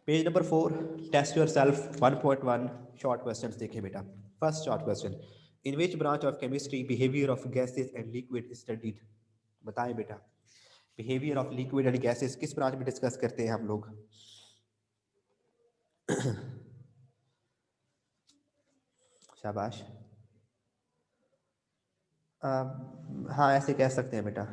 Page number 4, test yourself 1.1 short question देखें बेटा। First short question, in which branch of chemistry behaviour of gases and liquid studied. बताएं बेटा, behaviour of liquid and gases किस branch में discuss करते हैं हम लोग? शाबाश। हाँ ऐसे कह सकते हैं बेटा।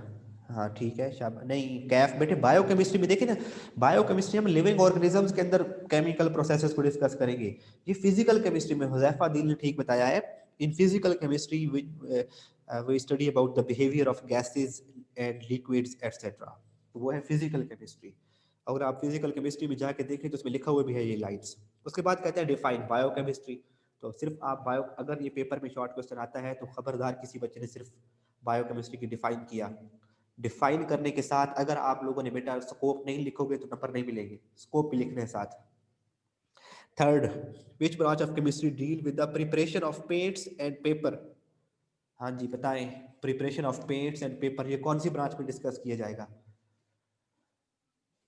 हाँ ठीक है, शाबाश। नहीं कैफ बेटे, बायोकेमिस्ट्री में देखें ना, बायोकेमिस्ट्री में लिविंग ऑर्गेनिजम्स के अंदर केमिकल प्रोसेसेस को डिस्कस करेंगे। ये फिजिकल केमिस्ट्री में हुजैफा दिल ने ठीक बताया है। In physical chemistry we study about the behaviour of gases and liquids etcetera. तो वो है फिजिकल केमिस्ट्री। अगर आप फिजिकल केमिस्ट्री में जाके देखें तो उसमें लिखा हुआ भी है ये लाइन्स। उसके बाद कहते हैं डिफाइन बायोकेमिस्ट्री। तो सिर्फ आप बायो, अगर ये पेपर में शॉर्ट क्वेश्चन आता है तो खबरदार किसी बच्चे ने सिर्फ बायोकेमिस्ट्री की डिफाइन किया। डिफाइन करने के साथ अगर आप लोगों ने बेटा स्कोप नहीं लिखोगे तो नंबर नहीं मिलेंगे, स्कोप भी लिखने साथ। Third, which branch of chemistry deal with the preparation of paints and paper. हाँ जी बताएं, preparation of paints and paper ये कौन सी ब्रांच में डिस्कस किया जाएगा?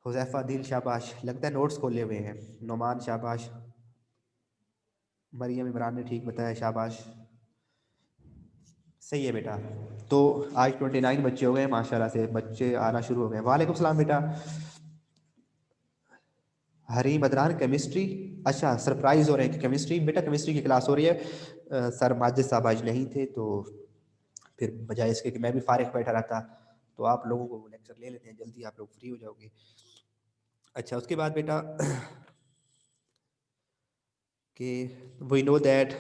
हुजैफा दिल शाबाश, लगता है नोट्स खोले हुए हैं। नोमान शाबाश, मरियम इमरान ने ठीक बताया शाबाश, सही है बेटा। तो आज 29 बच्चे हो गए माशाल्लाह से, बच्चे आना शुरू हो गए। वालेकुम सलाम बेटा। हरी मदरान केमिस्ट्री, अच्छा सरप्राइज हो रहे हैं कि केमिस्ट्री, बेटा केमिस्ट्री की क्लास हो रही है। सर माजिद साहब आज नहीं थे तो फिर बजाय इसके कि मैं भी फारिग बैठा रहता तो आप लोगों को लेक्चर ले लेते हैं, जल्दी आप लोग फ्री हो जाओगे। अच्छा उसके बाद बेटा कि वी नो दैट,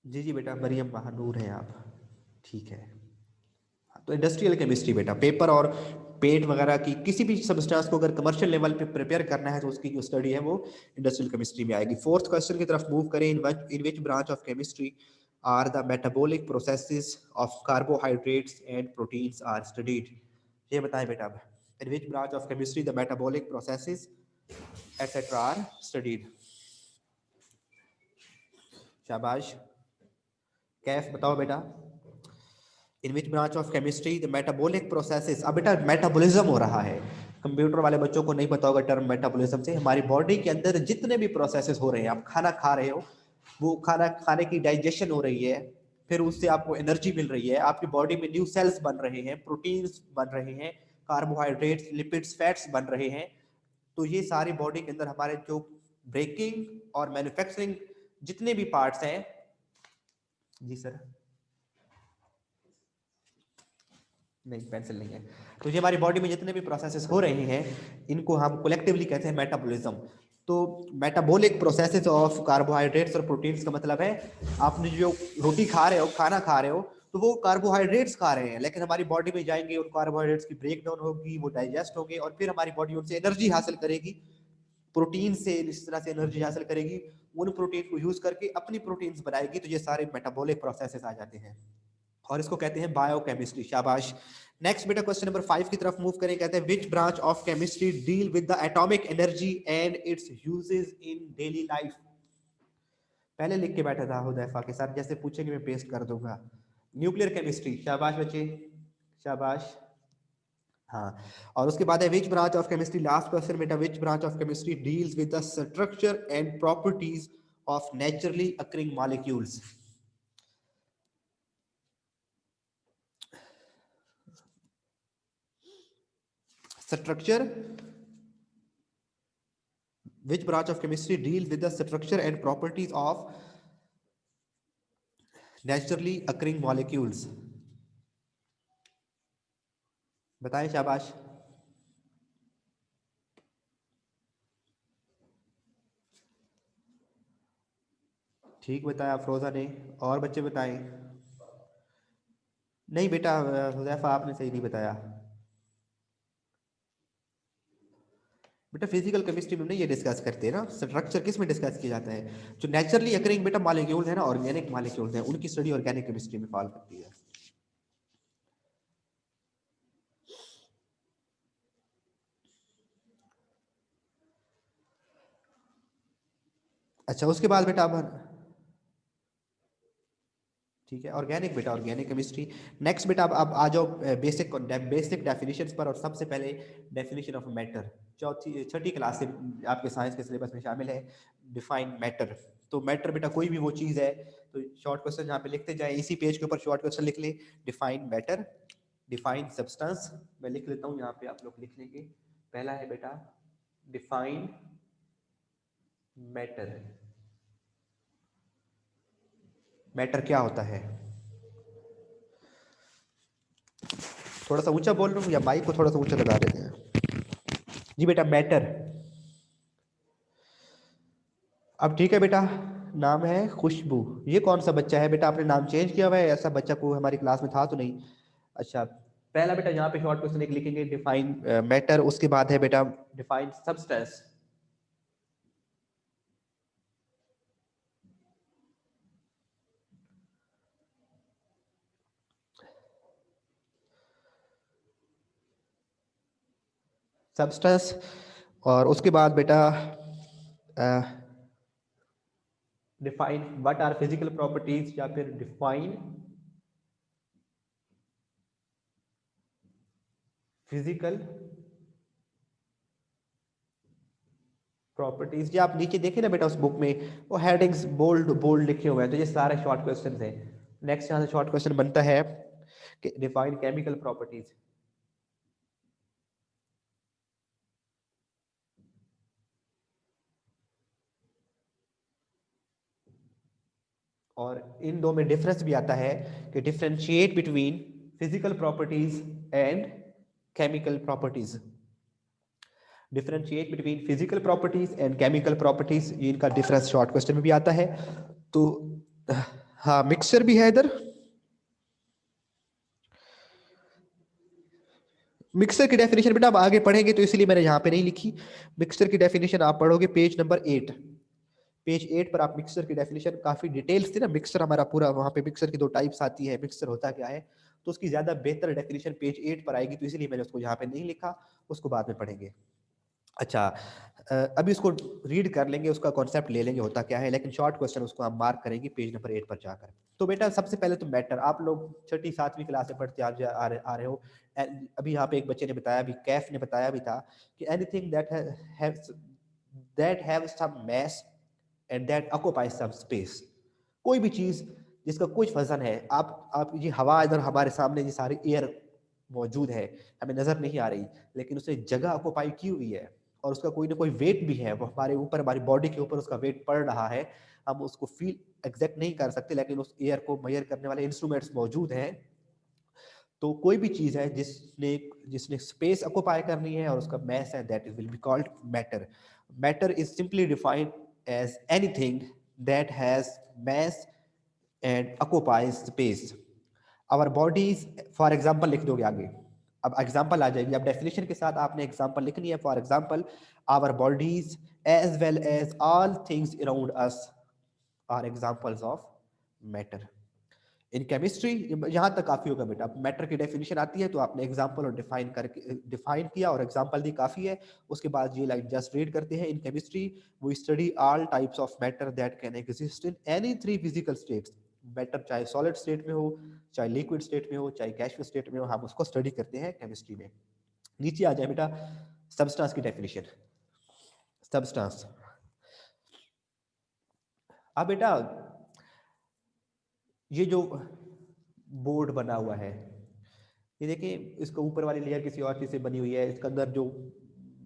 जी जी बेटा मरियम बहानूर हैं आप, ठीक है। तो इंडस्ट्रियल केमिस्ट्री बेटा, पेपर और पेंट वगैरह की किसी भी सब्सटेंस को अगर कमर्शियल लेवल पे प्रिपेयर करना है तो उसकी जो स्टडी है वो इंडस्ट्रियल केमिस्ट्री में आएगी। फोर्थ क्वेश्चन की तरफ मूव करें, in which branch of chemistry are the metabolic processes of carbohydrates and proteins are studied. ये बताएं बेटा, अब in which branch of chemistry the metabolic processes etcetera are studied. शाबाश। कैफ बताओ बेटा, in which branch of chemistry the metabolic processes. अब बेटा metabolism हो रहा है, कंप्यूटर वाले बच्चों को नहीं पता होगा टर्म मेटाबॉलिज्म से। हमारी बॉडी के अंदर जितने भी प्रोसेसेस हो रहे हैं, आप खाना खा रहे हो, वो खाना खाने की डाइजेशन हो रही है, फिर उससे आपको एनर्जी मिल रही है, आपकी बॉडी में न्यू सेल्स बन रहे हैं, प्रोटीन्स बन रहे हैं, कार्बोहाइड्रेट्स लिपिड्स फैट्स बन रहे हैं। तो ये सारी बॉडी के अंदर हमारे जो ब्रेकिंग और मैन्युफैक्चरिंग जितने भी पार्ट्स हैं, जी सर नहीं पेंसिल नहीं है, तो ये हमारी बॉडी में जितने भी प्रोसेसेस हो रहे हैं इनको हम कलेक्टिवली कहते हैं मेटाबॉलिज्म। तो मेटाबॉलिक प्रोसेसेस ऑफ कार्बोहाइड्रेट्स और प्रोटीन्स का मतलब है आपने जो रोटी खा रहे हो, खाना खा रहे हो, तो वो कार्बोहाइड्रेट्स खा रहे हैं, लेकिन हमारी बॉडी में जाएंगे उन कार्बोहाइड्रेट्स की ब्रेक डाउन होगी, वो डाइजेस्ट होंगे और फिर हमारी बॉडी उनसे एनर्जी हासिल करेगी। प्रोटीन से इस तरह से एनर्जी हासिल करेगी, उन प्रोटीन को यूज करके अपनी प्रोटीन्स बनाएगी। तो ये सारे मेटाबॉलिक प्रोसेसेस आ जाते हैं और इसको कहते हैं बायोकेमिस्ट्री। शाबाश। नेक्स्ट बेटा क्वेश्चन नंबर 5 की तरफ मूव करें, कहते हैं विच branch of chemistry deal with the atomic energy and it's uses in daily life. पहले लिख के बैठा था हुदैफा के साथ, जैसे पूछेंगे मैं पेस्ट कर दूंगा। न्यूक्लियर केमिस्ट्री, शाबाश बच्चे शाबाश। हाँ, और उसके बाद है which branch of chemistry, last question बेटा, which branch of chemistry deals with the structure and properties of naturally occurring molecules. Structure, which branch of chemistry deals with the structure and properties of naturally occurring molecules? बताएं शाबाश। ठीक बताया अफरोजा ने, और बच्चे बताएं। नहीं बेटा हुजैफा आपने सही नहीं बताया। बेटा फिजिकल केमिस्ट्री में नहीं ये डिस्कस करते हैं ना, स्ट्रक्चर किस में डिस्कस किया जाता है? जो नेचुरली अकरिंग बेटा मॉलिक्यूल्स है ना, ऑर्गेनिक मॉलिक्यूल्स हैं, उनकी स्टडी ऑर्गेनिक केमिस्ट्री में फॉल करती है। अच्छा उसके बाद बेटा अब, ठीक है, ऑर्गेनिक बेटा, ऑर्गेनिक केमिस्ट्री। नेक्स्ट बेटा अब आ जाओ बेसिक डेफिनेशंस पर। और सबसे पहले डेफिनेशन ऑफ मैटर, चौथी छठी क्लास से आपके साइंस के सिलेबस में शामिल है। Define matter. तो मैटर बेटा कोई भी वो चीज़ है, तो शॉर्ट क्वेश्चन यहाँ पे लिखते जाए, इसी पेज के ऊपर शॉर्ट क्वेश्चन लिख ले। Define matter, define substance. मैं लिख लेता हूँ यहाँ पे, आप लोग लिख लेंगे। पहला है बेटा डिफाइन मैटर। मैटर क्या होता है? थोड़ा सा ऊंचा बोल लूँ या माइक को थोड़ा सा ऊंचा लगा देते हैं? जी बेटा मैटर। अब ठीक है बेटा, नाम है खुशबू। ये कौन सा बच्चा है बेटा, आपने नाम चेंज किया हुआ है? ऐसा बच्चा को हमारी क्लास में था तो नहीं। अच्छा, पहला बेटा यहाँ पे शॉर्ट क्वेश्चन एक लिखेंगे, डिफाइन मैटर। उसके बाद है बेटा डिफाइन सब्सटेंस। सब्सटेंस। और उसके बाद बेटा define what are physical properties, या फिर डिफाइन फिजिकल प्रॉपर्टीज। ये आप नीचे देखे ना बेटा उस बुक में, वो हेडिंग्स बोल्ड बोल्ड लिखे हुए हैं, तो ये सारे शॉर्ट क्वेश्चन हैं। नेक्स्ट यहाँ से शॉर्ट क्वेश्चन बनता है कि डिफाइन केमिकल प्रॉपर्टीज। और इन दो में डिफरेंस भी आता है कि differentiate between physical properties and chemical properties. Differentiate between physical properties and chemical properties, ये इनका डिफरेंस शॉर्ट क्वेश्चन में भी आता है। तो हाँ, मिक्सचर भी है इधर। मिक्सचर की डेफिनेशन बेटा आप आगे पढ़ेंगे तो इसलिए मैंने यहाँ पे नहीं लिखी। मिक्सचर की डेफिनेशन आप पढ़ोगे पेज नंबर 8। पेज 8 पर आप मिक्सचर की डेफिनेशन, काफी डिटेल्स थी ना मिक्सचर हमारा पूरा, वहाँ पे मिक्सचर की दो टाइप्स आती है, मिक्सचर होता क्या है, तो उसकी ज्यादा बेहतर डेफिनेशन पेज 8 पर आएगी, तो इसलिए मैंने उसको यहाँ पे नहीं लिखा, उसको बाद में पढ़ेंगे। अच्छा, अभी उसको रीड कर लेंगे, उसका कॉन्सेप्ट ले लेंगे होता क्या है, लेकिन शॉर्ट क्वेश्चन उसको हम मार्क करेंगे पेज नंबर 8 पर जाकर। तो बेटा सबसे पहले तो मैटर, आप लोग छठी सातवीं क्लास में पढ़ते आ रहे हो। अभी यहाँ पे एक बच्चे ने बताया, अभी कैफ ने बताया भी था कि anything that have some mass and that occupies some space. कोई भी चीज जिसका कुछ वजन है, आप ये हवा इधर हमारे सामने ये सारी एयर मौजूद है, हमें नजर नहीं आ रही, लेकिन उसने जगह ऑक्युपाई की हुई है, और उसका कोई ना कोई वेट भी है, वो हमारे ऊपर, हमारी बॉडी के ऊपर उसका वेट पड़ रहा है। हम उसको फील एग्जैक्ट नहीं कर सकते, लेकिन उस एयर को मेजर करने वाले इंस्ट्रूमेंट्स मौजूद हैं। तो कोई भी चीज है जिसने जिसने स्पेस ऑक्युपाई करनी है और उसका मैस है, that is will be called matter. Matter is simply defined as anything that has mass and occupies space. Our bodies, for example लिख दोगे आगे, अब एग्जाम्पल आ जाएगी, अब डेफिनेशन के साथ आपने एग्जाम्पल लिखनी है। For example, our bodies as well as all things around us are examples of matter. In chemistry यहाँ तक काफी होगा बेटा। मैटर की डेफिनेशन आती है तो आपने एग्जांपल और डिफाइन करके डिफाइन किया और एग्जांपल दी, काफी है। उसके बाद ये लाइन जस्ट रीड करते हैं, in chemistry we study all types of matter that can exist in any three physical states. Matter चाहे सॉलिड स्टेट में हो, चाहे लिक्विड स्टेट में हो, चाहे गैसियस स्टेट में हो, हम उसको स्टडी करते हैं केमिस्ट्री में। नीचे आ जाए बेटा सब्सटेंस की डेफिनेशन। सब्सटेंस, अब बेटा ये जो बोर्ड बना हुआ है, ये देखिए, इसका ऊपर वाली लेयर किसी और चीज से बनी हुई है, इसका अंदर जो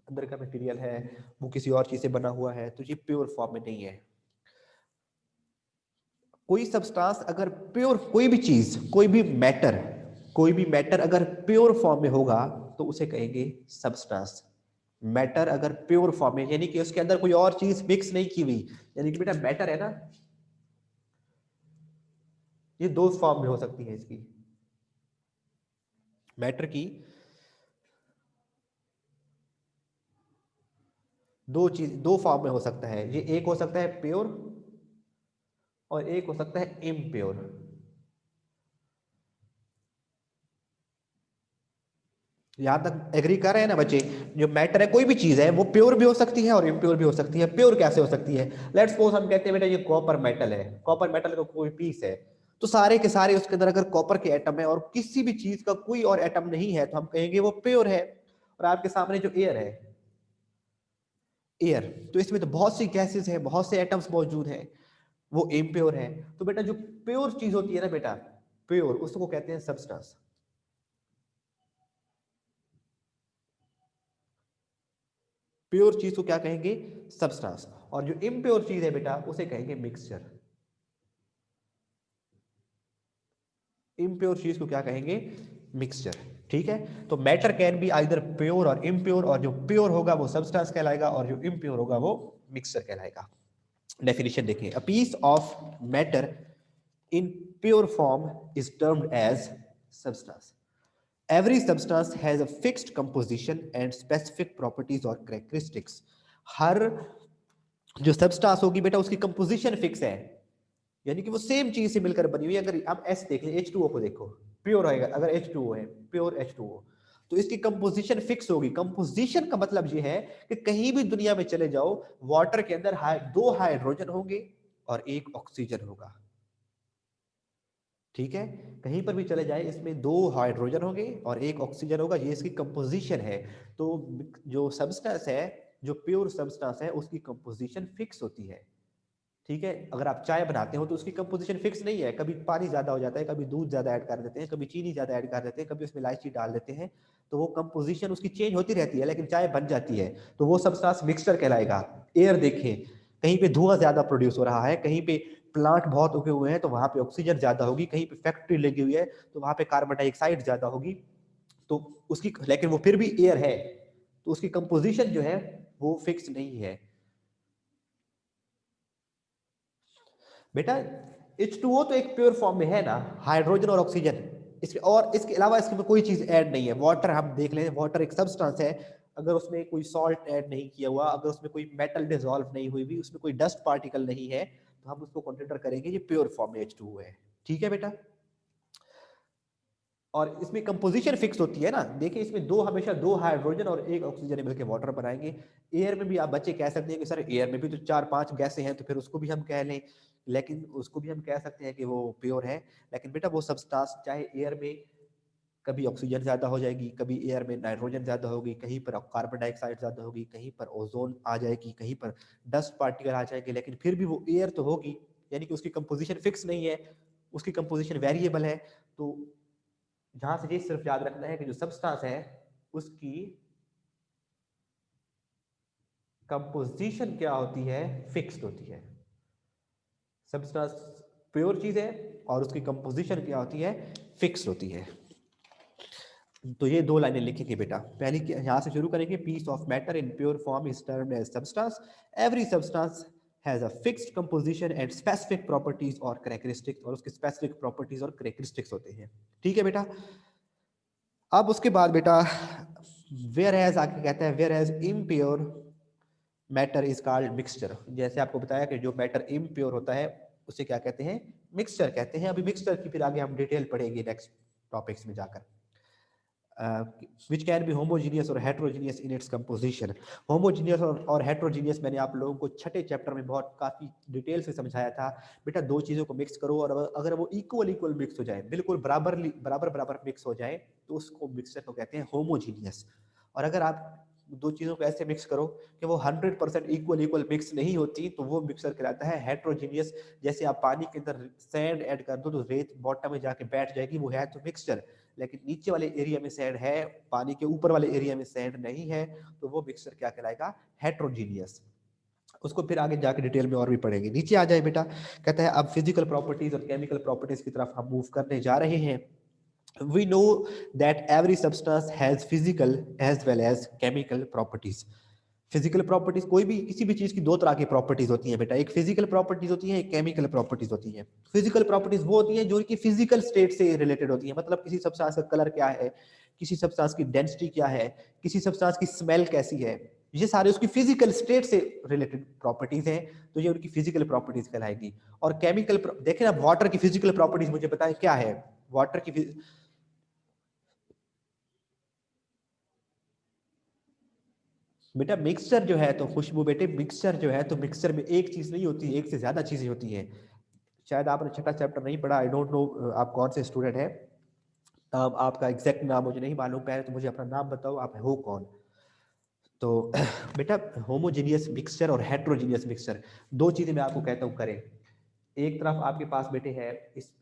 अंदर का मटेरियल है वो किसी और चीज से बना हुआ है, तो ये प्योर फॉर्म में नहीं है। कोई सब्सटेंस अगर प्योर, कोई भी चीज, कोई भी मैटर अगर प्योर फॉर्म में होगा तो उसे कहेंगे सब्सटेंस। मैटर अगर प्योर फॉर्म में, यानी कि उसके अंदर कोई और चीज मिक्स नहीं की हुई, यानी कि बेटा मैटर है ना, ये दो फॉर्म में हो सकती है इसकी, मैटर की दो फॉर्म में हो सकता है। ये एक हो सकता है प्योर और एक हो सकता है इम्प्योर। यहां तक एग्री कर रहे हैं ना बच्चे? जो मैटर है, कोई भी चीज है, वो प्योर भी हो सकती है और इम्प्योर भी हो सकती है। प्योर कैसे हो सकती है? लेट्स सपोज हम कहते हैं बेटा ये कॉपर मेटल है, कॉपर मेटल का कोई पीस है, तो सारे के सारे उसके अंदर अगर कॉपर के एटम है और किसी भी चीज का कोई और एटम नहीं है तो हम कहेंगे वो प्योर है। और आपके सामने जो एयर है, एयर, तो इसमें तो बहुत सी गैसेस है, बहुत से एटम्स मौजूद हैं, वो इम्प्योर है। तो बेटा जो प्योर चीज होती है ना बेटा, प्योर, उसको कहते हैं सब्सटेंस। प्योर चीज को क्या कहेंगे? सब्सटेंस। और जो इम्प्योर चीज है बेटा उसे कहेंगे मिक्सचर। इम्प्योर चीज को क्या कहेंगे? मिक्सचर। ठीक है, तो matter can be either pure और इम्प्योर, और जो प्योर होगा वो सब्सटेंस कहलाएगा और जो इम्प्योर होगा वो मिक्सचर कहलाएगा। डेफिनेशन देखिए, a piece of matter in pure form is termed as substance. Every substance has a fixed composition and specific properties or characteristics. हर जो सब्सटेंस होगी बेटा उसकी कंपोजिशन फिक्स है, यानी कि वो सेम चीज से मिलकर बनी हुई है। अगर आप एस देख लें, H2O को देखो, प्योर होएगा अगर H2O है, प्योर H2O, तो इसकी कंपोजिशन फिक्स होगी। कंपोजिशन का मतलब ये है कि कहीं भी दुनिया में चले जाओ, वाटर के अंदर दो हाइड्रोजन होंगे और एक ऑक्सीजन होगा। ठीक है, कहीं पर भी चले जाए इसमें दो हाइड्रोजन होंगे और एक ऑक्सीजन होगा, ये इसकी कंपोजिशन है। तो जो सब्सटेंस है, जो प्योर सब्सटेंस है, उसकी कंपोजिशन फिक्स होती है। ठीक है, अगर आप चाय बनाते हो तो उसकी कंपोजिशन फिक्स नहीं है, कभी पानी ज्यादा हो जाता है, कभी दूध ज्यादा ऐड कर देते हैं, कभी चीनी ज्यादा ऐड कर देते हैं, कभी उसमें इलायची डाल देते हैं, तो वो कंपोजिशन उसकी चेंज होती रहती है, लेकिन चाय बन जाती है। तो वो सब्सटेंस मिक्सचर कहलाएगा। एयर देखें, कहीं पे धुआं ज्यादा प्रोड्यूस हो रहा है, कहीं पे प्लांट बहुत उगे हुए हैं तो वहां पे ऑक्सीजन ज्यादा होगी, कहीं पे फैक्ट्री लगी हुई है तो वहां पे कार्बन डाइऑक्साइड ज्यादा होगी, तो उसकी, लेकिन वो फिर भी एयर है, तो उसकी कंपोजिशन जो है वो फिक्स नहीं है। बेटा H2O तो एक प्योर फॉर्म में है ना, हाइड्रोजन और ऑक्सीजन, इसके और इसके अलावा इसमें कोई चीज ऐड नहीं है। वाटर हम देख लें, वाटर एक सब्सटेंस है, अगर उसमें कोई सॉल्ट ऐड नहीं किया हुआ, अगर उसमें कोई मेटल डिसॉल्व नहीं हुई भी, उसमें कोई डस्ट पार्टिकल नहीं है, तो हम उसको कंसीडर करेंगे ये प्योर फॉर्म में H2O है। ठीक है बेटा, और इसमें कंपोजिशन फिक्स होती है ना, देखिए इसमें दो, हमेशा दो हाइड्रोजन और एक ऑक्सीजन मिलकर वाटर बनाएंगे। एयर में भी आप बच्चे कह सकते हैं कि सर एयर में भी तो चार पांच गैसें हैं, तो फिर उसको भी हम कह लें, लेकिन उसको भी हम कह सकते हैं कि वो प्योर है। लेकिन बेटा वो सब्सटेंस चाहे एयर में कभी ऑक्सीजन ज्यादा हो जाएगी, कभी एयर में नाइट्रोजन ज्यादा होगी, कहीं पर कार्बन डाइऑक्साइड ज्यादा होगी, कहीं पर ओजोन आ जाएगी, कहीं पर डस्ट पार्टिकल आ जाएंगे, लेकिन फिर भी वो एयर तो होगी, यानी कि उसकी कंपोजिशन फिक्स नहीं है, उसकी कंपोजिशन वेरिएबल है। तो जहां से ये सिर्फ याद रखना है कि जो सब्सटेंस है उसकी कंपोजिशन क्या होती है? फिक्स्ड होती है। सब्सटेंस प्योर चीज है और उसकी कंपोजिशन क्या होती है? फिक्स्ड होती है। तो ये दो लाइनें लिखेंगे बेटा, पहली यहां से शुरू करेंगे, piece of matter in pure form is termed as substance. Every substance has a fixed composition and specific properties और कैरेक्टरिस्टिक्स, और उसके स्पेसिफिक प्रॉपर्टीज और कैरेक्टरिस्टिक्स होते हैं। ठीक है बेटा, अब उसके बाद बेटा वेयर एज आके कहता है, whereas impure matter is called mixture. जैसे आपको बताया कि जो मैटर इम्प्योर होता है उसे क्या कहते हैं? मिक्सचर कहते हैं। अभी मिक्सचर की फिर आगे हम डिटेल पढ़ेंगे नेक्स्ट टॉपिक्स में जाकर। विच कैन बी होमोजीनियस और heterogeneous in its composition. Homogeneous और हेट्रोजीनियस मैंने आप लोगों को छठे चैप्टर में बहुत काफी डिटेल से समझाया था। बेटा दो चीजों को मिक्स करो और अगर वो इक्वल इक्वल मिक्स हो जाए, बिल्कुल बराबर बराबर बराबर मिक्स हो जाए, तो उसको मिक्सचर को कहते हैं होमोजीनियस। और अगर आप दो चीजों को ऐसे मिक्स करो कि वो 100% इक्वल इक्वल मिक्स नहीं होती, तो वो मिक्सर कहलाता है हेट्रोजीनियस। जैसे आप पानी के अंदर सैंड ऐड कर दो तो रेत बॉटम में जाके बैठ जाएगी, वो है तो मिक्सचर, लेकिन नीचे वाले एरिया में सैंड है, पानी के ऊपर वाले एरिया में सैंड नहीं है, तो वो मिक्सचर क्या कहलाएगा? हेट्रोजीनियस। उसको फिर आगे जाके डिटेल में और भी पढ़ेंगे। नीचे आ जाए बेटा, कहता है अब फिजिकल प्रॉपर्टीज और केमिकल प्रॉपर्टीज की तरफ हम मूव करने जा रहे हैं। We know that every substance has physical as well as chemical properties. Physical properties, कोई भी किसी भी चीज की दो तरह की प्रॉपर्टीज होती हैं बेटा, एक फिजिकल प्रॉपर्टीज होती है, एक केमिकल प्रॉपर्टीज होती है। फिजिकल प्रॉपर्टीज वो होती हैं जो कि फिजिकल स्टेट से रिलेटेड होती है, मतलब किसी सब्सटेंस का कलर क्या है, किसी सब्सटेंस की डेंसिटी क्या है, किसी सब्सटेंस की स्मेल कैसी है, ये सारे उसकी फिजिकल स्टेट से रिलेटेड प्रॉपर्टीज हैं, तो ये उनकी फिजिकल प्रॉपर्टीज कहलाएगी। और केमिकल, देखें ना वाटर की फिजिकल प्रॉपर्टीज मुझे बताएं क्या है वाटर की। बेटा मिक्सचर जो है तो खुशबू, बेटे मिक्सचर जो है तो मिक्सचर में एक चीज नहीं होती, एक से ज्यादा चीजें होती हैं। शायद आपने छठा चैप्टर नहीं पढ़ा, आई डोंट नो आप कौन से स्टूडेंट हैं, आपका एग्जैक्ट नाम मुझे नहीं मालूम, पहले तो मुझे अपना नाम बताओ, आप हो कौन। तो बेटा होमोजीनियस मिक्सचर और हेट्रोजीनियस मिक्सचर, दो चीजें मैं आपको कहता हूँ करें। एक तरफ आपके पास बेटे है,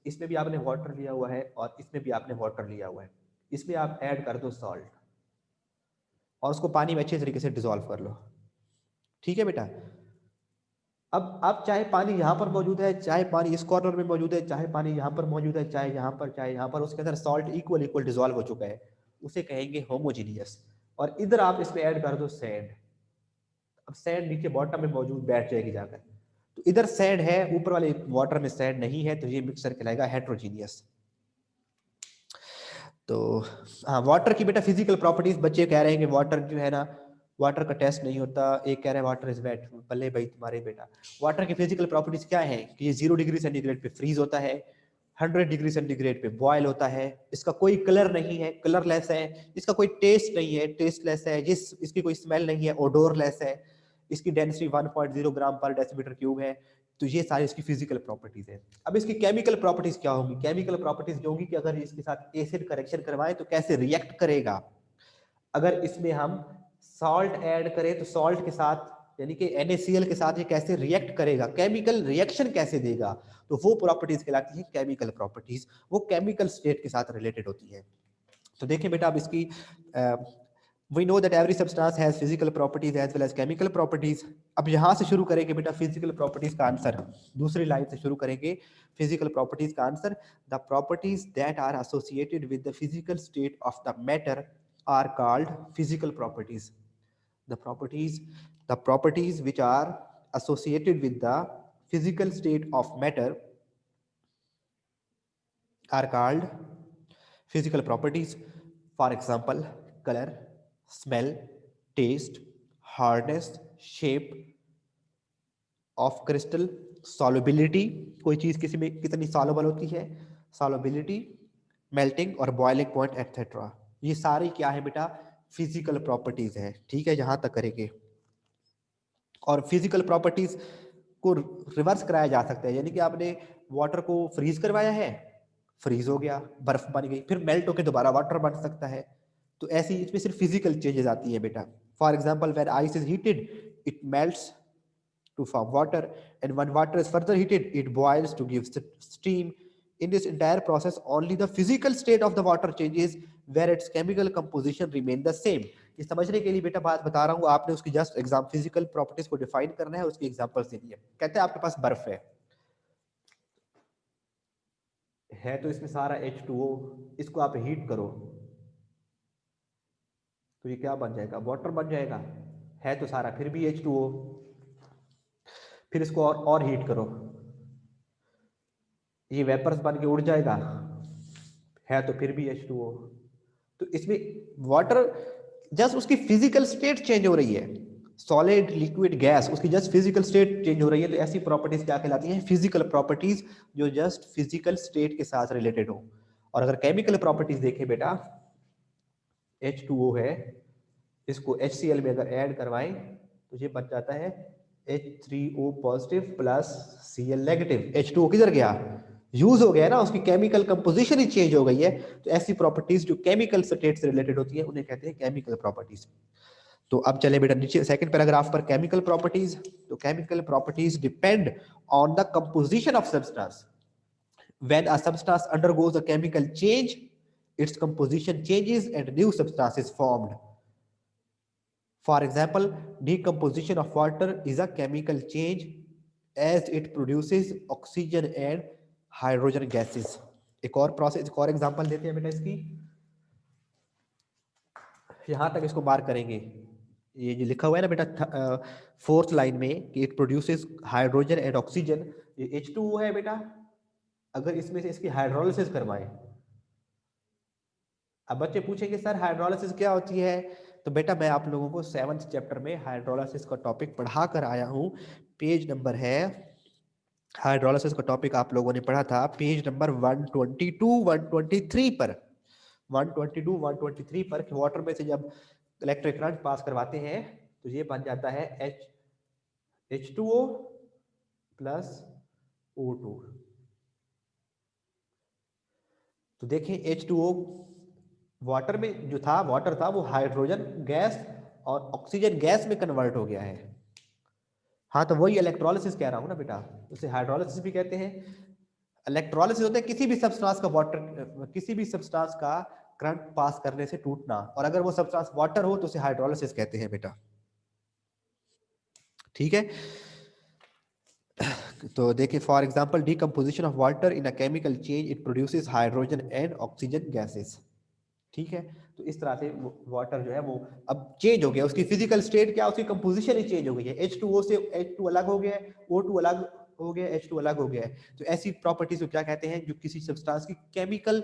इसमें भी आपने वाटर लिया हुआ है और इसमें भी आपने वाटर लिया हुआ है, इसमें आप ऐड कर दो सॉल्ट और उसको पानी में अच्छे तरीके से डिसॉल्व कर लो। ठीक है बेटा, अब चाहे पानी यहाँ पर मौजूद है, चाहे पानी इस कॉर्नर में मौजूद है, चाहे पानी यहाँ पर मौजूद है, चाहे यहाँ पर, चाहे यहाँ पर, उसके अंदर सॉल्ट इक्वल इक्वल डिसॉल्व हो चुका है, उसे कहेंगे होमोजीनियस। और इधर आप इसमें ऐड कर दो सैंड, अब सैंड नीचे बॉटम में मौजूद बैठ जाएगी जाकर, तो इधर सैंड है, ऊपर वाले वाटर में सैंड नहीं है, तो ये मिक्सर कहलाएगा हेट्रोजीनियस। तो हाँ, वाटर की बेटा फिजिकल प्रॉपर्टीज, बच्चे कह रहे हैं कि वाटर जो है ना, वाटर का टेस्ट नहीं होता, एक कह रहा है वाटर इज वेट, बल्ले भाई तुम्हारे बेटा। वाटर की फिजिकल प्रॉपर्टीज क्या है कि ये 0 डिग्री सेंटीग्रेड पे फ्रीज होता है, 100 डिग्री सेंटीग्रेड पे बॉयल होता है, इसका कोई कलर नहीं है, कलरलेस है, इसका कोई टेस्ट नहीं है, टेस्टलेस है, इसकी कोई स्मेल नहीं है, ओडोरलेस है, इसकी डेंसिटी 1.0 ग्राम पर डेसीमीटर क्यूब है। तो ये सारी इसकी फिजिकल प्रॉपर्टीज है। अब इसकी केमिकल प्रॉपर्टीज क्या होंगी? केमिकल प्रॉपर्टीज जो होंगी कि अगर इसके साथ एसिड करेक्शन करवाएं तो कैसे रिएक्ट करेगा, अगर इसमें हम सॉल्ट ऐड करें तो सॉल्ट के साथ यानी कि NaCl के साथ ये कैसे रिएक्ट करेगा, केमिकल रिएक्शन कैसे देगा, तो वो प्रॉपर्टीज कहलाती है केमिकल प्रॉपर्टीज, वो केमिकल स्टेट के साथ रिलेटेड होती है। तो देखिए बेटा, अब इसकी we know that every substance has physical properties as well as chemical properties। अब यहाँ से शुरू करेंगे बेटा फिजिकल प्रॉपर्टीज का आंसर, दूसरी लाइन से शुरू करेंगे फिजिकल प्रॉपर्टीज का answer. The properties that are associated with the physical state of the matter are called physical properties. the properties which are associated with the physical state of matter are called physical properties. For example, color, smell, taste, hardness, shape of crystal, solubility, कोई चीज किसी में कितनी soluble होती है, solubility, melting और boiling point etc। ये सारी क्या है बेटा, फिजिकल प्रॉपर्टीज है। ठीक है, यहां तक करेंगे। और फिजिकल प्रॉपर्टीज को रिवर्स कराया जा सकता है, यानी कि आपने वाटर को फ्रीज करवाया है, फ्रीज हो गया, बर्फ बन गई, फिर मेल्ट होकर दोबारा वाटर बन सकता है। तो ऐसी इसमें सिर्फ फिजिकल चेंजेस आती है बेटा। For example, when ice is heated it melts to form water, and when water is further heated it boils to give steam. In this entire process only the physical state of the water changes where its chemical composition remain the same। ये समझने के लिए बेटा बात बता रहा हूँ, आपने उसकी जस्ट एग्जाम फिजिकल प्रॉपर्टीज को डिफाइन करना है, उसकी एग्जांपल देनी है। कहते हैं आपके पास बर्फ है तो इसमें सारा H2O, इसको आप हीट करो तो ये क्या बन जाएगा, वाटर बन जाएगा, है तो सारा फिर भी H2O। फिर इसको और हीट करो, ये वेपर्स बन के उड़ जाएगा, है तो फिर भी H2O। तो इसमें वाटर जस्ट उसकी फिजिकल स्टेट चेंज हो रही है, सॉलिड लिक्विड गैस, उसकी जस्ट फिजिकल स्टेट चेंज हो रही है। तो ऐसी प्रॉपर्टीज क्या कहलाती हैं, फिजिकल प्रॉपर्टीज, जो जस्ट फिजिकल स्टेट के साथ रिलेटेड हो। और अगर केमिकल प्रॉपर्टीज देखें बेटा, H2O है, इसको HCl में अगर ऐड करवाएं तो ये बन जाता है H3O positive plus Cl negative. H2O किधर गया, यूज हो गया ना, उसकी केमिकल कंपोजिशन ही चेंज हो गई है। तो ऐसी प्रॉपर्टीज जो केमिकल स्टेट से रिलेटेड होती है उन्हें कहते हैं केमिकल प्रॉपर्टीज। तो अब चले बेटा नीचे सेकंड पैराग्राफ पर, केमिकल प्रॉपर्टीज। तो chemical properties depend on the composition of substance. When a substance undergoes a chemical change its composition changes and new substance is formed. For example, decomposition of water is a chemical change as it produces oxygen and hydrogen gases। एक और process, एक और example देते हैं बेटा इसकी, यहां तक इसको मार्क करेंगे। ये जो लिखा हुआ है ना बेटा फोर्थ लाइन में कि it produces hydrogen and oxygen, ये H2O है बेटा। अगर इसमें से इसकी हाइड्रोलिसिस करवाएं, अब बच्चे पूछेंगे सर हाइड्रोलिसिस क्या होती है, तो बेटा मैं आप लोगों को 7th चैप्टर में हाइड्रोलिसिस का टॉपिक पढ़ा कर आया हूं। पेज नंबर है, हाइड्रोलिसिस का टॉपिक आप लोगों ने पढ़ा था पेज नंबर 122 123 पर, 122 123 पर, कि वाटर में से जब इलेक्ट्रिक करंट पास करवाते हैं तो ये बन जाता है H2O प्लस O2। तो देखें H2O वाटर में जो था, वाटर था, वो हाइड्रोजन गैस और ऑक्सीजन गैस में कन्वर्ट हो गया है। हाँ, तो वही इलेक्ट्रोलिसिस कह रहा हूँ ना बेटा, उसे हाइड्रोलिसिस भी कहते हैं। इलेक्ट्रोलिसिस होता है किसी भी सब्सटेंस का वाटर, किसी भी सब्सटेंस का करंट पास करने से टूटना, और अगर वो सब्सटेंस वाटर हो तो उसे हाइड्रोलिसिस कहते हैं बेटा। ठीक है, तो देखिए for example decomposition of water in a chemical change it produces hydrogen and oxygen gases. ठीक है, तो इस तरह से वाटर जो है वो अब चेंज हो गया, उसकी फिजिकल स्टेट क्या, उसकी कंपोजिशन ही चेंज हो गई है। H2O से H2 अलग हो गया है, O2 अलग हो गया, H2 अलग हो गया है। तो ऐसी प्रॉपर्टीज को क्या कहते हैं, जो किसी सब्सटेंस की केमिकल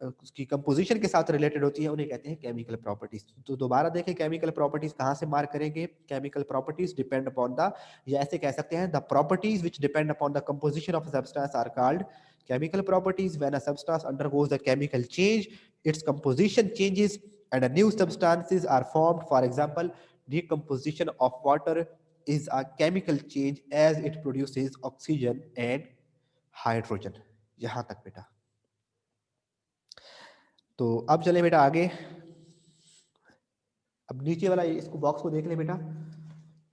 उसकी कंपोजिशन के साथ रिलेटेड होती है, उन्हें कहते हैं केमिकल प्रॉपर्टीज। तो दोबारा देखें केमिकल प्रॉपर्टीज कहाँ से मार्क करेंगे, chemical properties depend upon the, या ऐसे कह सकते हैं the properties which depend upon the composition of substance are called chemical properties. When a substance undergoes a chemical change, its composition changes and a new substances are formed. For example, decomposition of water is a chemical change as it produces oxygen and hydrogen. यहां तक बेटा। तो अब चले बेटा आगे। अब नीचे वाला इसको बॉक्स को देख ले बेटा।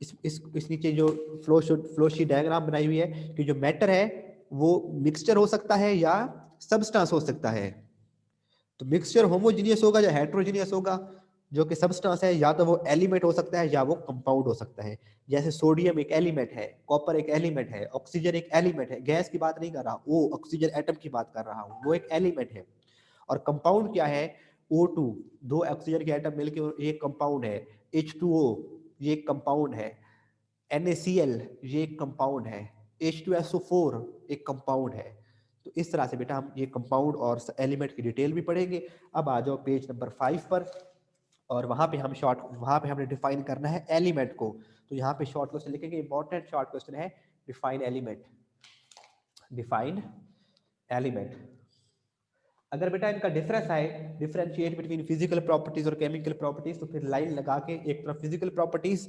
इस नीचे जो फ्लो शीट डायग्राम बनाई हुई है कि जो मैटर है वो मिक्सचर हो सकता है या सब्सटेंस हो सकता है। तो मिक्सचर होमोजीनियस होगा या हेट्रोजीनियस होगा, जो कि सब्सटेंस है, या तो वो एलिमेंट हो सकता है या वो कंपाउंड हो सकता है। जैसे सोडियम एक एलिमेंट है, कॉपर एक एलिमेंट है, ऑक्सीजन एक एलिमेंट है। गैस की बात नहीं कर रहा, वो ऑक्सीजन एटम की बात कर रहा हूँ, वो एक एलिमेंट है। और कंपाउंड क्या है, O2, दो ऑक्सीजन के एटम मिलकर एक कंपाउंड है। H2O ये एक कंपाउंड है। NaCl ये एक कंपाउंड है। H2SO4 एक कंपाउंड है। तो इस तरह से बेटा हम ये कंपाउंड और एलिमेंट की डिटेल भी पढ़ेंगे। अब आ जाओ पेज नंबर 5 पर, और वहां पे हमने डिफाइन करना है एलिमेंट को। तो यहाँ पे शॉर्ट क्वेश्चन लिखेंगे, इंपॉर्टेंट शॉर्ट क्वेश्चन है, डिफाइन एलिमेंट। Define element. अगर बेटा इनका डिफरेंस आए, डिफरेंशिएट बिटवीन फिजिकल प्रॉपर्टीज और केमिकल प्रॉपर्टीज, तो फिर लाइन लगा के एक तरफ फिजिकल प्रॉपर्टीज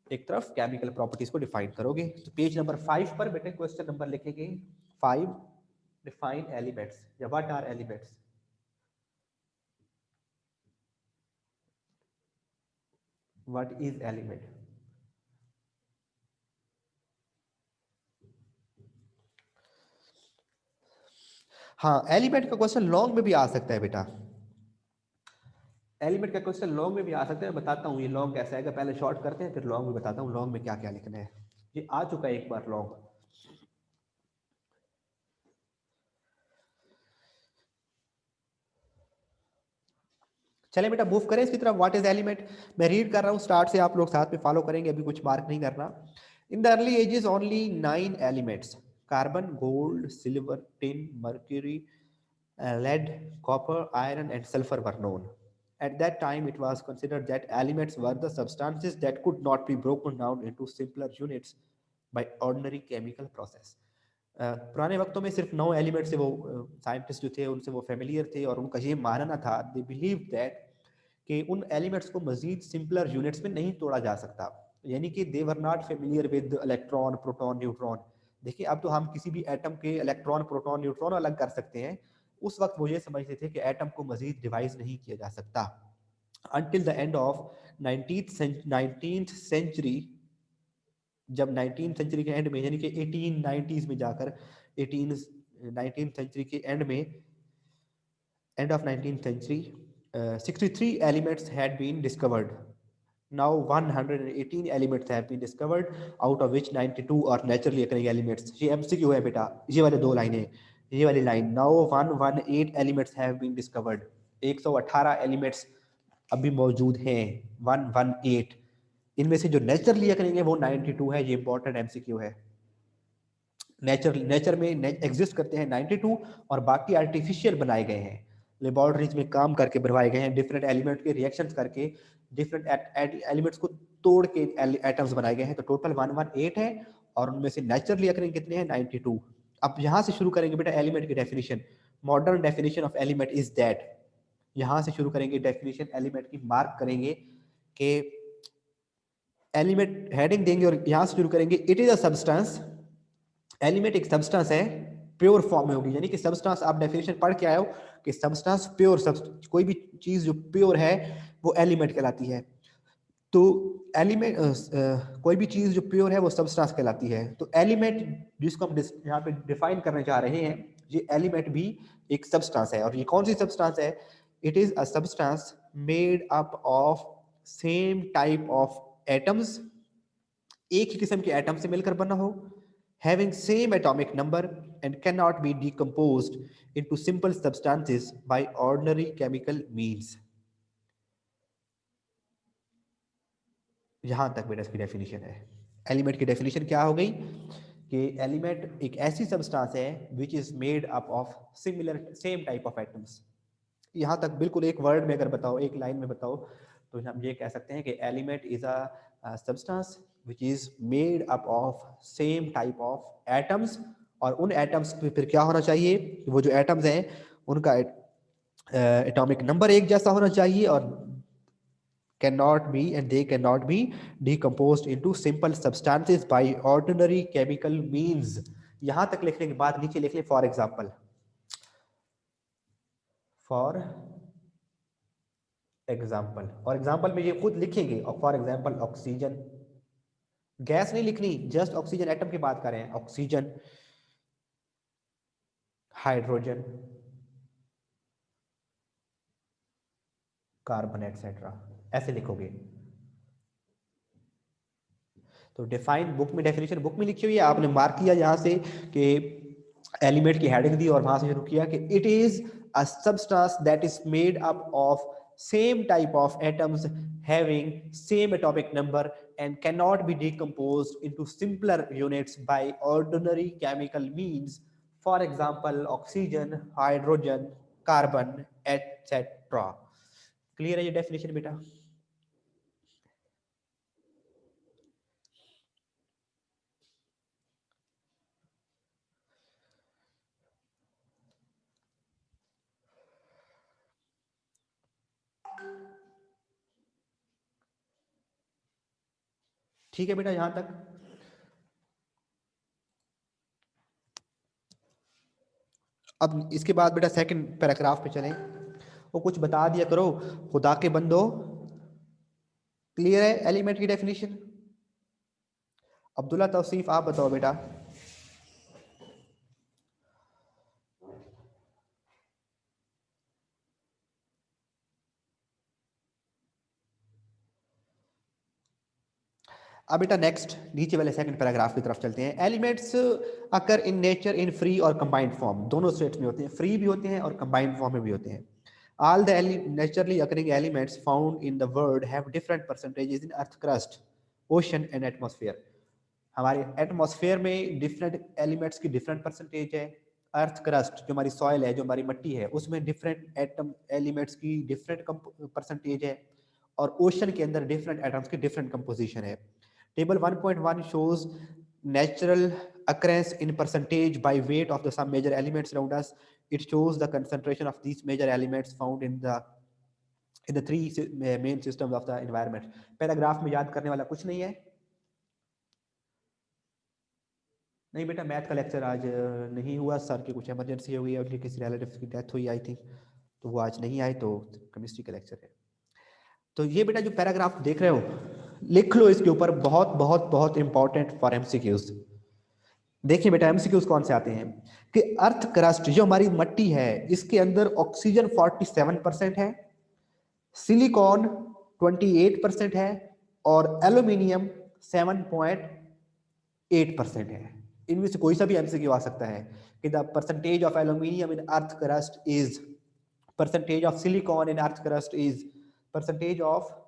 एक तरफ केमिकल प्रॉपर्टीज को डिफाइन करोगे। तो पेज नंबर 5 पर बेटे क्वेश्चन नंबर लिखेंगे 5, डिफाइन एलिमेंट्स या what are elements. What is element. हाँ, एलिमेंट का क्वेश्चन लॉन्ग में भी आ सकता है बेटा। एलिमेंट का क्वेश्चन लॉन्ग में भी आ सकता है, बताता हूँ ये लॉन्ग कैसा आएगा। पहले शॉर्ट करते हैं फिर लॉन्ग में बताता हूँ लॉन्ग में क्या क्या लिखना है। ये आ चुका है एक बार लॉन्ग। चले बेटा मूव करें इसकी तरफ। व्हाट इज एलिमेंट, मैं रीड कर रहा हूँ स्टार्ट से, आप लोग साथ में फॉलो करेंगे, अभी कुछ मार्क नहीं करना। In the early ages only 9 elements, carbon, gold, silver, tin, mercury, lead, copper, iron, and sulfur were known. At that time, it was considered that elements were the substances that could not be broken down into simpler units by ordinary chemical process. पुराने वक्तों में सिर्फ 9 element से वो scientist जो थे उनसे वो familiar थे, और उनका ये मानना था, दे बिलीव दैट, कि उन एलिमेंट्स को मजीद सिंपलर यूनिट्स में नहीं तोड़ा जा सकता। यानी कि they were not familiar with electron, proton, neutron. देखिए अब तो हम किसी भी एटम के इलेक्ट्रॉन, प्रोटॉन, न्यूट्रॉन अलग कर सकते हैं। उस वक्त वो ये समझते थे कि एटम को मजीद डिवाइस नहीं किया जा सकता। Until the end of 19th century, जब 19th सेंचुरी के एंड में, यानी कि 1890s में जाकर 19th सेंचुरी के एंड में, end of 19th century, 63 elements had been discovered. Now 118 elements have been discovered, out of which 92 are naturally occurring elements. ये MCQ है बेटा, ये वाले दो लाइनें, ये वाली line. Now 118 elements have been discovered. 118 elements अभी मौजूद हैं, 118। इनमें से जो नेचुरली occurring है वो 92 है। ये इंपॉर्टेंट MCQ है। नेचर में एग्जिस्ट करते हैं 92, और बाकी आर्टिफिशियल बनाए गए हैं, लेबोरेटरीज में काम करके बनवाए गए हैं, डिफरेंट एलिमेंट के रिएक्शंस करके, डिफरेंट एलिमेंट्स को तोड़ के एटम्स बनाए गए हैं। तो टोटल 118 है, और उनमें से नेचुरली अकरिंग कितने हैं, 92। अब यहाँ से शुरू करेंगे बेटा एलिमेंट की definition. Modern definition of element is that, यहाँ से शुरू करेंगे डेफिनेशन एलिमेंट की, मार्क करेंगे कि एलिमेंट हेडिंग देंगे और यहाँ से शुरू करेंगे। It is a substance, element एक सब्सटेंस है प्योर फॉर्म में होगी, यानी कि सब्सटेंस आप डेफिनेशन पढ़ के आए हो कि सब्सटेंस प्योर, कोई भी चीज जो प्योर है वो एलिमेंट कहलाती है। तो एलिमेंट कोई भी चीज जो प्योर है वो सब्सटेंस कहलाती है। तो एलिमेंट जिसको हम यहाँ पे डिफाइन करने जा रहे हैं, ये एलिमेंट भी एक सब्सटेंस है। और ये कौन सी सब्सटेंस है? It is a substance made up of same type of atoms, एक ही किस्म के एटम से मिलकर बना हो, having same atomic number and cannot be decomposed into simple substances by ordinary chemical means। यहां तक बेटा इसकी डेफिनेशन है। एलिमेंट की डेफिनेशन क्या हो गई कि एलिमेंट एक ऐसी सब्सटेंस है which is made up of similar same type of atoms. यहां तक बिल्कुल एक वर्ड में अगर बताओ, एक लाइन में बताओ, तो हम ये कह सकते हैं कि element is a substance which is made up of same type of atoms. और उन एटम्स में फिर क्या होना चाहिए, वो जो एटम्स हैं उनका एटॉमिक नंबर एक जैसा होना चाहिए, और cannot be and they cannot be decomposed into simple substances by ordinary chemical means। यहां तक लिखने के बाद नीचे लिख ले फॉर एग्जाम्पल, फॉर एग्जाम्पल। और एग्जाम्पल में ये खुद लिखेंगे, और फॉर एग्जाम्पल ऑक्सीजन, गैस नहीं लिखनी, जस्ट ऑक्सीजन एटम की बात कर रहे हैं, ऑक्सीजन, हाइड्रोजन, कार्बन एटसेट्रा, ऐसे लिखोगे। तो डिफाइन बुक में, डेफिनेशन बुक में लिखी हुई है, आपने मार्क किया यहाँ से कि एलिमेंट की हेडिंग दी और वहां से शुरू किया कि it is a substance that is made up of same type of atoms having same atomic number and cannot be decomposed into simpler units by ordinary chemical means, for example oxygen, hydrogen, carbon, etc। Clear है ये definition बेटा? ठीक है बेटा यहां तक? अब इसके बाद बेटा सेकंड पैराग्राफ पे चलें। वो कुछ बता दिया करो खुदा के बंदो। क्लियर है एलिमेंट की डेफिनेशन? अब्दुल्ला तौसीफ आप बताओ बेटा। अब बेटा नेक्स्ट नीचे वाले सेकंड पैराग्राफ की तरफ चलते हैं। Elements occur in nature in free और कंबाइंड फॉर्म, दोनों स्टेट्स में होते हैं, फ्री भी होते हैं और कंबाइंड फॉर्म में भी होते हैं। All the naturally occurring elements found in the world have different percentages in earth crust, ocean and atmosphere. हमारे एटमॉस्फेयर में डिफरेंट एलिमेंट्स की डिफरेंट परसेंटेज है। अर्थ क्रस्ट जो हमारी सॉइल है, जो हमारी मिट्टी है, उसमें डिफरेंट एटम एलिमेंट्स की डिफरेंट परसेंटेज है। और ओशन के अंदर डिफरेंट एटम्स की डिफरेंट कंपोजिशन है। Table 1.1 shows natural occurrence in percentage by weight of the some major elements around us. It shows the concentration of these major elements found in the three main systems of the environment। Paragraph में याद करने वाला कुछ नहीं है। नहीं बेटा math का लेक्चर आज नहीं हुआ, सर की कुछ इमरजेंसी हो गई, उनके किसी रिलेटिव की डेथ हुई आई थिंक, तो वो आज नहीं आए, तो केमिस्ट्री का लेक्चर है। तो ये बेटा जो पैराग्राफ देख रहे हो लिख लो इसके ऊपर, बहुत बहुत बहुत इंपॉर्टेंट फॉर एमसीक्यूज। देखिए बेटा एमसीक्यूज कौन से आते हैं कि अर्थ क्रस्ट जो हमारी मिट्टी है इसके अंदर ऑक्सीजन 47% है, सिलिकॉन 28% है, और एल्यूमिनियम 7.8% है। इनमें से कोई सा भी एमसीक्यू आ सकता है कि the percentage of aluminium in earth crust is, percentage of silicon in earth crust is, percentage of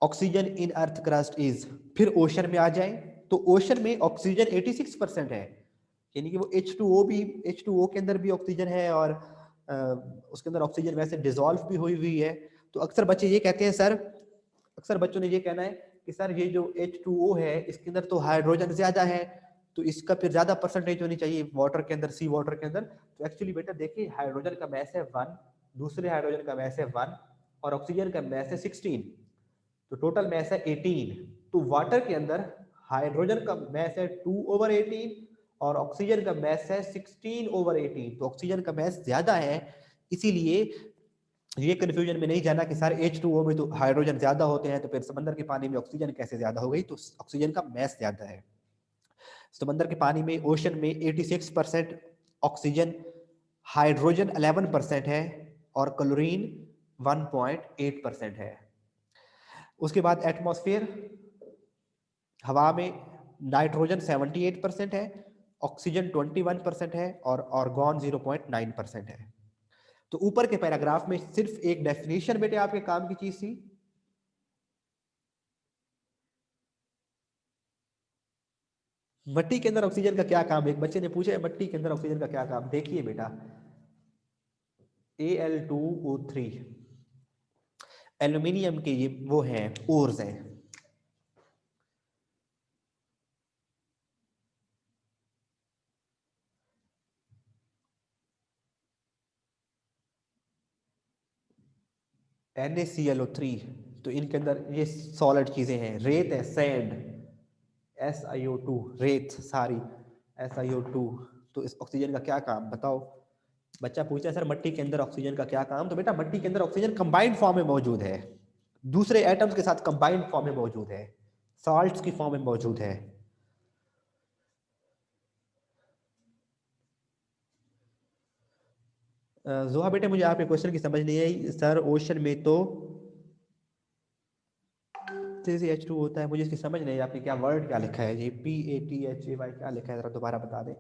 oxygen in earth crust is. फिर ओशन में आ जाए तो ओशन में ऑक्सीजन 86% है, यानी कि वो H2O भी, H2O के अंदर भी ऑक्सीजन है, और उसके अंदर ऑक्सीजन वैसे डिसॉल्व भी हुई है। तो अक्सर बच्चे ये कहते हैं सर, अक्सर बच्चों ने ये कहना है कि सर ये जो H2O है इसके अंदर तो हाइड्रोजन ज्यादा है, तो इसका फिर ज्यादा परसेंटेज होनी चाहिए वाटर के अंदर, सी वाटर के अंदर। तो एक्चुअली बेटा देखिए हाइड्रोजन का मैस है 1, दूसरे हाइड्रोजन का मैस है 1, और ऑक्सीजन का मैस है 16, तो टोटल मैस है 18। तो वाटर के अंदर हाइड्रोजन का मैस है 2/18 और ऑक्सीजन का मैस है 16/18, तो ऑक्सीजन का मैस ज्यादा है, इसीलिए ये कंफ्यूजन में नहीं जाना कि सर H2O में तो हाइड्रोजन ज्यादा होते हैं, तो फिर समंदर के पानी में ऑक्सीजन कैसे ज्यादा हो गई, तो ऑक्सीजन का मैस ज्यादा है। समंदर के पानी में, ओशन में 86% ऑक्सीजन, हाइड्रोजन 11% है और क्लोरीन 1.8% है। उसके बाद एटमॉस्फेयर, हवा में नाइट्रोजन 78% है, ऑक्सीजन 21% है और आर्गन 0.9% है। तो ऊपर के पैराग्राफ में सिर्फ एक डेफिनेशन बेटे आपके काम की चीज थी, मिट्टी के अंदर ऑक्सीजन का क्या काम है। एक बच्चे ने पूछा है मिट्टी के अंदर ऑक्सीजन का क्या काम। देखिए बेटा, Al2O3 एल्यूमिनियम के ये वो हैं ओर्स हैं, NaClO3, तो इनके अंदर ये सॉलिड चीजें हैं। रेत है, सैंड, SiO2, रेत सारी SiO2, तो इस ऑक्सीजन का क्या काम बताओ। बच्चा पूछता है सर मिट्टी के अंदर ऑक्सीजन का क्या काम, तो बेटा मिट्टी के अंदर ऑक्सीजन कंबाइंड फॉर्म में मौजूद है, दूसरे एटम्स के साथ कंबाइंड फॉर्म में मौजूद है, साल्ट्स की फॉर्म में मौजूद है। जोहा बेटे मुझे आपके क्वेश्चन की समझ नहीं आई सर। ओशन में तो जैसे H2 होता है, मुझे इसकी समझ नहीं आई, आपने क्या वर्ड क्या लिखा है जी, PATHAY क्या लिखा है, जरा दोबारा बता दें।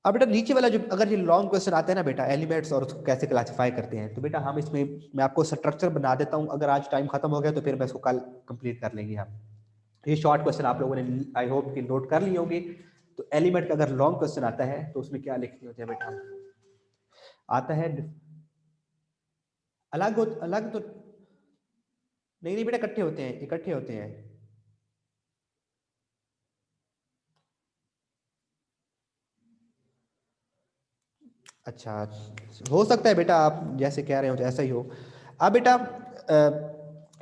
अब बेटा नीचे वाला जो अगर ये लॉन्ग क्वेश्चन आते हैं ना बेटा, एलिमेंट्स और उसको कैसे क्लासिफाई करते हैं, तो बेटा हम इसमें मैं आपको स्ट्रक्चर बना देता हूँ, अगर आज टाइम खत्म हो गया तो फिर मैं इसको कल कंप्लीट कर लेंगे हम। ये शॉर्ट क्वेश्चन आप लोगों ने आई होप कि नोट कर लिए होंगे। तो एलिमेंट का अगर लॉन्ग क्वेश्चन आता है तो उसमें क्या लिखते होते हैं बेटा, आता है अलग तो नहीं नहीं बेटा, इकट्ठे होते हैं, इकट्ठे होते हैं। अच्छा, हो सकता है बेटा आप जैसे कह रहे हो तो ऐसा ही हो। अब बेटा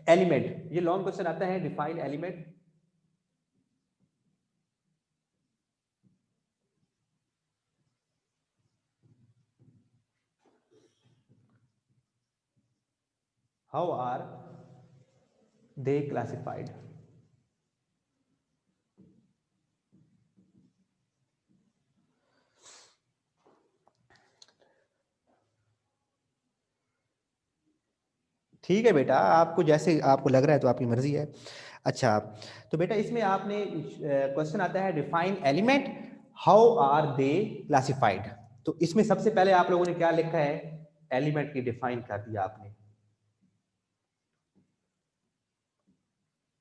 एलिमेंट, ये लॉन्ग क्वेश्चन आता है, define element. How are they classified. ठीक है बेटा, आपको जैसे आपको लग रहा है तो आपकी मर्जी है। अच्छा, तो बेटा इसमें आपने क्वेश्चन आता है define element, how are they classified. तो इसमें सबसे पहले आप लोगों ने क्या लिखा है, एलिमेंट की डिफाइन कर दिया आपने,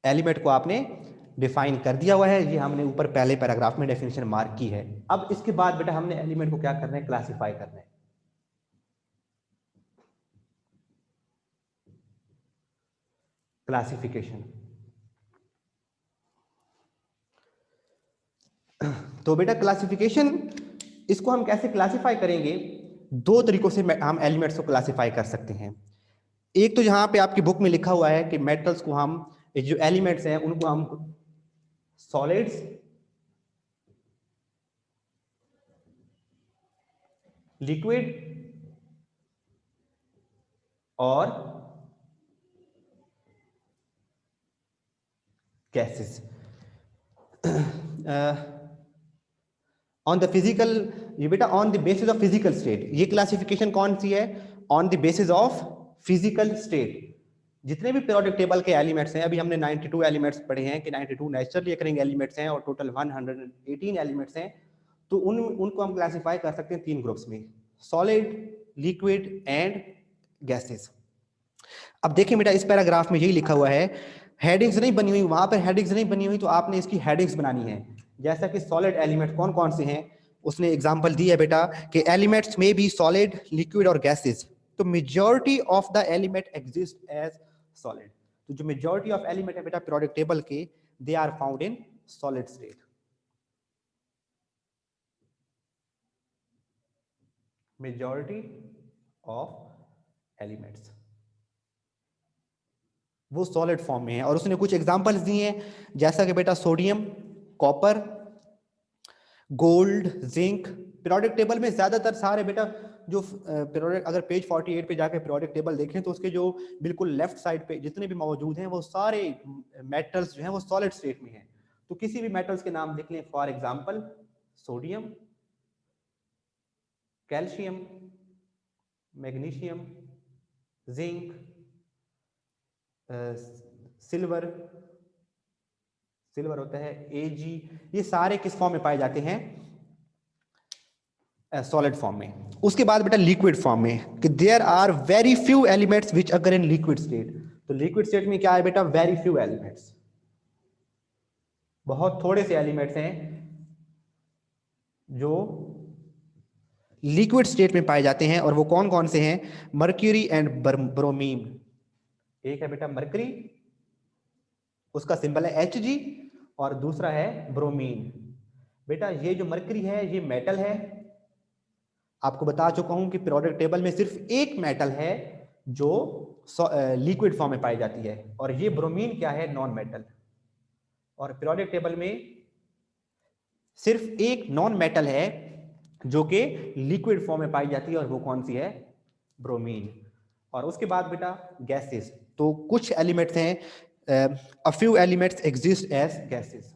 एलिमेंट को आपने डिफाइन कर दिया हुआ है, ये हमने ऊपर पहले पैराग्राफ में डेफिनेशन मार्क की है। अब इसके बाद बेटा हमने एलिमेंट को क्या करना है, क्लासिफाई करना है। क्लासिफिकेशन, तो बेटा क्लासिफिकेशन, इसको हम कैसे क्लासिफाई करेंगे, दो तरीकों से हम एलिमेंट्स को क्लासिफाई कर सकते हैं। एक तो यहां पे आपकी बुक में लिखा हुआ है कि मेटल्स को हम, जो एलिमेंट्स हैं उनको हम सॉलिड्स, लिक्विड और गैसेस। ऑन द फिजिकल, ये बेटा on the basis of physical state, ये क्लासिफिकेशन कौन सी है, on the basis of physical state. जितने भी पीरियोडिक टेबल के एलिमेंट्स हैं, अभी हमने 92 एलिमेंट्स पढ़े हैं कि 92 नेचुरली अकरिंग एलिमेंट्स हैं और टोटल 118 एलिमेंट्स हैं। तो उनको हम क्लासिफाई कर सकते हैं तीन ग्रुप्स में, सॉलिड, लिक्विड एंड गैसेस। अब देखिए बेटा इस पैराग्राफ में यही लिखा हुआ है, हेडिंग्स नहीं बनी हुई, वहां पर हेडिंग्स नहीं बनी हुई, तो आपने इसकी हेडिंग्स बनानी है। जैसा कि सॉलिड एलिमेंट कौन कौन से हैं, उसने एग्जांपल दी है बेटा कि एलिमेंट्स में बी सॉलिड, लिक्विड और गैसेस। तो majority of the element exist as solid. तो जो मेजॉरिटी ऑफ एलिमेंट है बेटा पीरियोडिक टेबल के, they are found in solid state. Majority of elements वो सॉलिड फॉर्म में है, और उसने कुछ एग्जांपल्स दिए हैं, जैसा कि बेटा sodium, copper, gold, zinc. Periodic table में ज्यादातर सारे बेटा जो पीरियोडिक, अगर पेज 48 पे जाके पीरियोडिक टेबल देखें तो उसके जो बिल्कुल लेफ्ट साइड पे जितने भी मौजूद हैं वो सारे मेटल्स जो हैं वो सॉलिड स्टेट में हैं। तो किसी भी मेटल्स के नाम लिख लें, for example sodium, calcium, magnesium, zinc, silver, silver होता है Ag, ये सारे किस फॉर्म में पाए जाते हैं? सॉलिड फॉर्म में। उसके बाद बेटा लिक्विड फॉर्म में कि there are very few elements which अगर इन लिक्विड स्टेट। तो लिक्विड स्टेट में क्या है बेटा? वेरी फ्यू एलिमेंट्स, बहुत थोड़े से एलिमेंट्स हैं जो लिक्विड स्टेट में पाए जाते हैं। और वो कौन कौन से हैं? Mercury and bromine. एक है बेटा मर्करी, उसका सिंबल है Hg, और दूसरा है ब्रोमीन। बेटा ये जो मर्करी है ये मेटल है, आपको बता चुका हूं कि पीरियोडिक टेबल में सिर्फ एक मेटल है जो लिक्विड फॉर्म में पाई जाती है, और ये ब्रोमीन क्या है? Non metal. और पीरियोडिक टेबल में सिर्फ एक नॉन मेटल है जो कि लिक्विड फॉर्म में पाई जाती है, और वो कौन सी है? ब्रोमीन। और उसके बाद बेटा गैसेस। तो कुछ एलिमेंट्स हैं, a few elements exist as gases।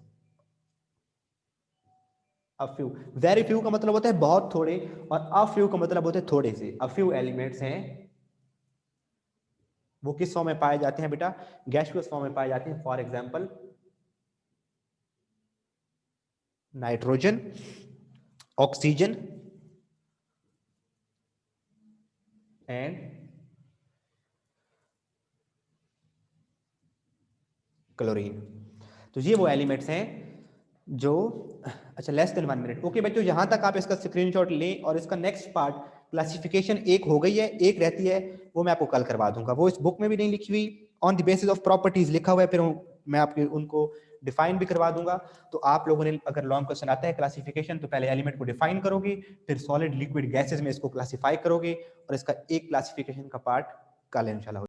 a few, very few का मतलब होता है बहुत थोड़े, और a few का मतलब होता है थोड़े से। a few elements हैं, वो किस फॉर्म में पाए जाते हैं बेटा? गैसियस फॉर्म में पाए जाते हैं। For example nitrogen, oxygen and chlorine. तो ये वो एलिमेंट्स हैं जो, अच्छा लेस देन 1 मिनट। ओके बच्चों, यहां तक आप इसका स्क्रीनशॉट लें, और इसका नेक्स्ट पार्ट क्लासिफिकेशन एक हो गई है, एक रहती है, वो मैं आपको कल करवा दूंगा। वो इस बुक में भी नहीं लिखी हुई, on the basis of properties लिखा हुआ है, फिर मैं आपके उनको डिफाइन भी करवा दूंगा। तो आप लोगों ने अगर लॉन्ग क्वेश्चन आता है क्लासिफिकेशन, तो पहले एलिमेंट को डिफाइन करोगे, फिर सॉलिड लिक्विड गैसेस में इसको क्लासिफाई करोगे, और इसका एक क्लासिफिकेशन का पार्ट कल इंशाल्लाह